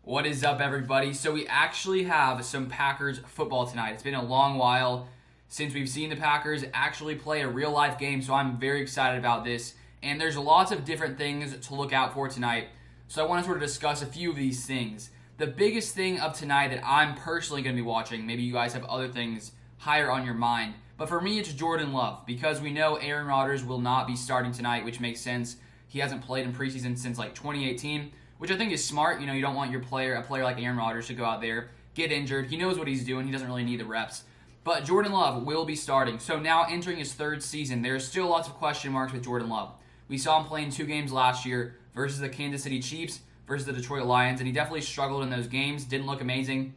What is up, everybody? So we actually have some Packers football tonight. It's been a long while since we've seen the Packers actually play a real-life game, so I'm very excited about this. And there's lots of different things to look out for tonight, so I want to sort of discuss a few of these things. The biggest thing of tonight that I'm personally going to be watching, maybe you guys have other things higher on your mind, but for me it's Jordan Love, because we know Aaron Rodgers will not be starting tonight, which makes sense. He hasn't played in preseason since like 2018. Which I think is smart. You know, you don't want a player like Aaron Rodgers to go out there, get injured. He knows what he's doing. He doesn't really need the reps. But Jordan Love will be starting. So now entering his third season, there's still lots of question marks with Jordan Love. We saw him play in 2 games last year versus the Kansas City Chiefs versus the Detroit Lions, and he definitely struggled in those games, didn't look amazing.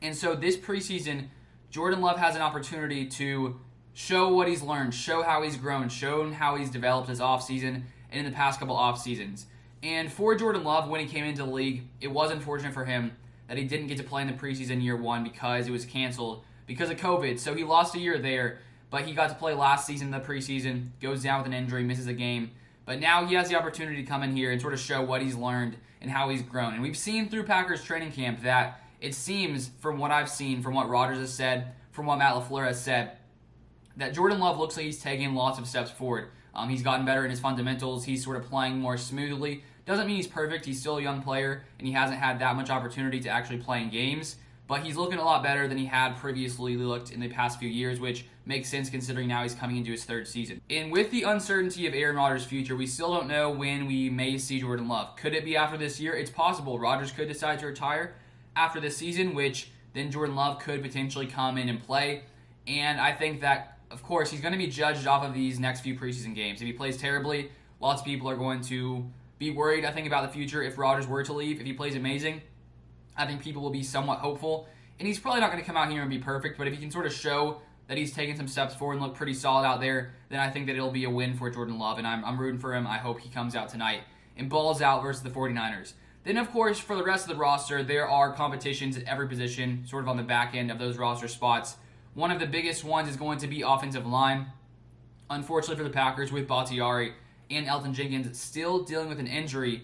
And so this preseason, Jordan Love has an opportunity to show what he's learned, show how he's grown, show how he's developed this offseason and in the past couple offseasons. And for Jordan Love, when he came into the league, it was unfortunate for him that he didn't get to play in the preseason year 1 because it was canceled because of COVID. So he lost a year there, but he got to play last season in the preseason, goes down with an injury, misses a game. But now he has the opportunity to come in here and sort of show what he's learned and how he's grown. And we've seen through Packers training camp that it seems, from what I've seen, from what Rodgers has said, from what Matt LaFleur has said, that Jordan Love looks like he's taking lots of steps forward. He's gotten better in his fundamentals. He's sort of playing more smoothly. Doesn't mean he's perfect. He's still a young player, and he hasn't had that much opportunity to actually play in games. But he's looking a lot better than he had previously looked in the past few years, which makes sense considering now he's coming into his 3rd season. And with the uncertainty of Aaron Rodgers' future, we still don't know when we may see Jordan Love. Could it be after this year? It's possible. Rodgers could decide to retire after this season, which then Jordan Love could potentially come in and play. And I think that, of course, he's going to be judged off of these next few preseason games. If he plays terribly, lots of people are going to be worried, I think, about the future if Rodgers were to leave. If he plays amazing, I think people will be somewhat hopeful. And he's probably not going to come out here and be perfect, but if he can sort of show that he's taken some steps forward and look pretty solid out there, then I think that it'll be a win for Jordan Love, and I'm rooting for him. I hope he comes out tonight and balls out versus the 49ers. Then, of course, for the rest of the roster, there are competitions at every position, sort of on the back end of those roster spots. One of the biggest ones is going to be offensive line. Unfortunately for the Packers, with Bakhtiari and Elton Jenkins still dealing with an injury,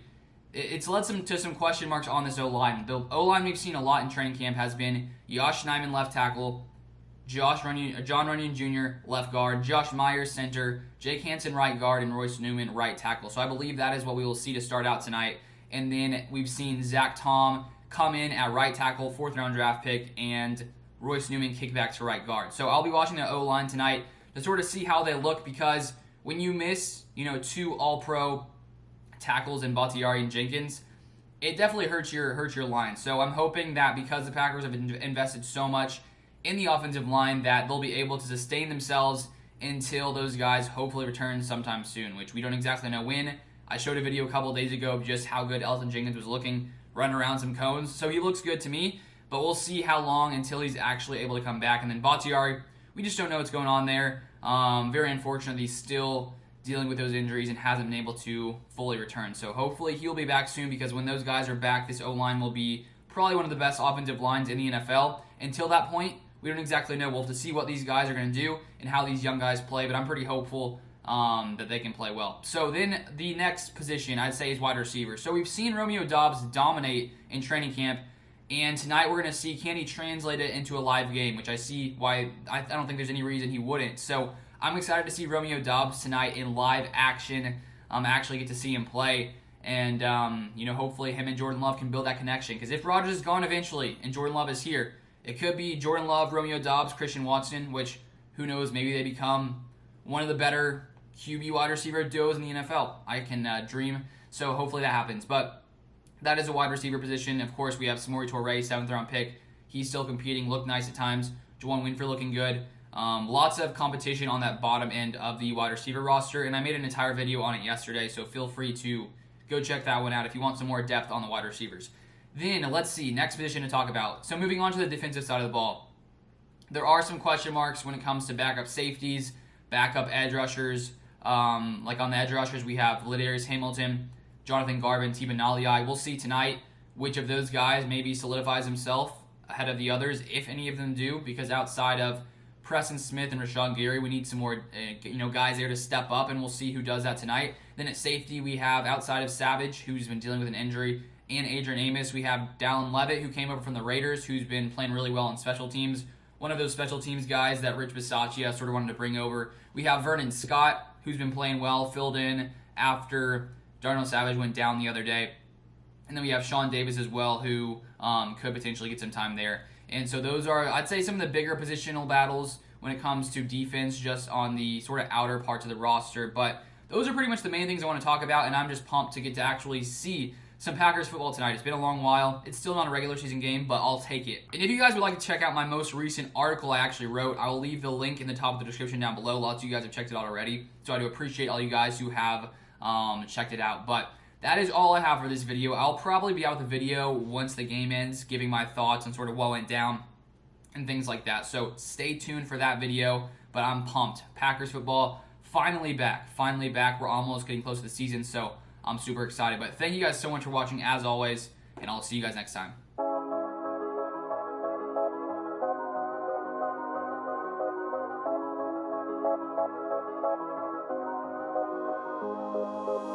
it's led to some question marks on this O-line. The O-line we've seen a lot in training camp has been Yosh Nijman, left tackle, John Runyon Jr., left guard, Josh Myers, center, Jake Hansen, right guard, and Royce Newman, right tackle. So I believe that is what we will see to start out tonight. And then we've seen Zach Tom come in at right tackle, 4th-round draft pick, and Royce Newman kick back to right guard. So I'll be watching the O-line tonight to sort of see how they look, because when you miss, 2 all-pro tackles in Bakhtiari and Jenkins, it definitely hurts your line. So I'm hoping that because the Packers have invested so much in the offensive line, that they'll be able to sustain themselves until those guys hopefully return sometime soon, which we don't exactly know when. I showed a video a couple of days ago of just how good Elton Jenkins was looking, running around some cones. So he looks good to me, but we'll see how long until he's actually able to come back. And then Bakhtiari, we just don't know what's going on there. Very unfortunate he's still dealing with those injuries and hasn't been able to fully return. So hopefully he'll be back soon, because when those guys are back, this O-line will be probably one of the best offensive lines in the NFL. Until that point, we don't exactly know. We'll have to see what these guys are going to do and how these young guys play, but I'm pretty hopeful that they can play well. So then the next position I'd say is wide receiver. So we've seen Romeo Doubs dominate in training camp, and tonight we're going to see, can he translate it into a live game, which I see why I don't think there's any reason he wouldn't. So I'm excited to see Romeo Doubs tonight in live action, actually get to see him play, and hopefully him and Jordan Love can build that connection. Because if Rodgers is gone eventually and Jordan Love is here, it could be Jordan Love, Romeo Doubs, Christian Watson, which, who knows, maybe they become one of the better QB wide receiver duos in the NFL. I can dream, so hopefully that happens. But that is a wide receiver position. Of course, we have Samori Toure, 7th-round pick. He's still competing, looked nice at times. Juwan Winfrey looking good. Lots of competition on that bottom end of the wide receiver roster, and I made an entire video on it yesterday, so feel free to go check that one out if you want some more depth on the wide receivers. Then, let's see, next position to talk about. So moving on to the defensive side of the ball. There are some question marks when it comes to backup safeties, backup edge rushers. Like on the edge rushers, we have Ladarius Hamilton, Jonathan Garvin, Tiba Naliai. We'll see tonight which of those guys maybe solidifies himself ahead of the others, if any of them do, because outside of Preston Smith and Rashawn Gary, we need some more guys there to step up, and we'll see who does that tonight. Then at safety, we have, outside of Savage, who's been dealing with an injury, and Adrian Amos. We have Dallin Levitt, who came over from the Raiders, who's been playing really well on special teams. One of those special teams guys that Rich Bisaccia sort of wanted to bring over. We have Vernon Scott, who's been playing well, filled in after Darnell Savage went down the other day. And then we have Sean Davis as well, who could potentially get some time there. And so those are, I'd say, some of the bigger positional battles when it comes to defense, just on the sort of outer parts of the roster. But those are pretty much the main things I want to talk about, and I'm just pumped to get to actually see some Packers football tonight. It's been a long while. It's still not a regular season game, but I'll take it. And if you guys would like to check out my most recent article I actually wrote, I will leave the link in the top of the description down below. Lots of you guys have checked it out already, so I do appreciate all you guys who have checked it out. But that is all I have for this video. I'll probably be out with the video once the game ends, giving my thoughts on sort of what went down and things like that. So stay tuned for that video, but I'm pumped. Packers football finally back. Finally back. We're almost getting close to the season, so I'm super excited. But thank you guys so much for watching, as always, and I'll see you guys next time.